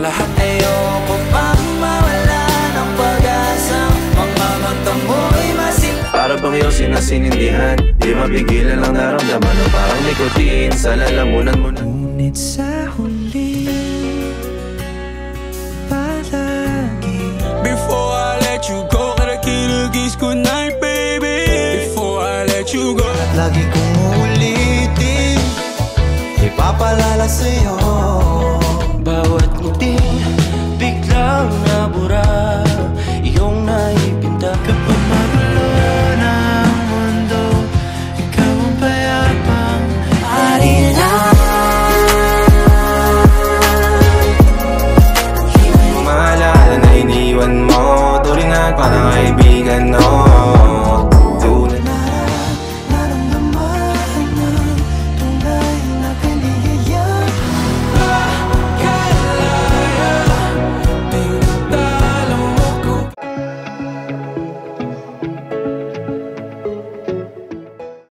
lahat. Ayoko pang mawala ng pag-asa, mga mata mo'y masin. Para bang iyong sinasinindihan, di mapigilan ang naramdaman o parang nikotin sa lalamunan mo na. Ngunit sa huli, palagi before I let you go, kada kilagis ko na baby. Before I let you go, at lagi kong uulitin, ipapalala sa'yo. Bawat ngiting biglang nabura, iyong naipinta. Kapag magulo ng mundo, ikaw ang payapang Arilan. Maalala na iniwan mo, turing at parang kaibigan, no?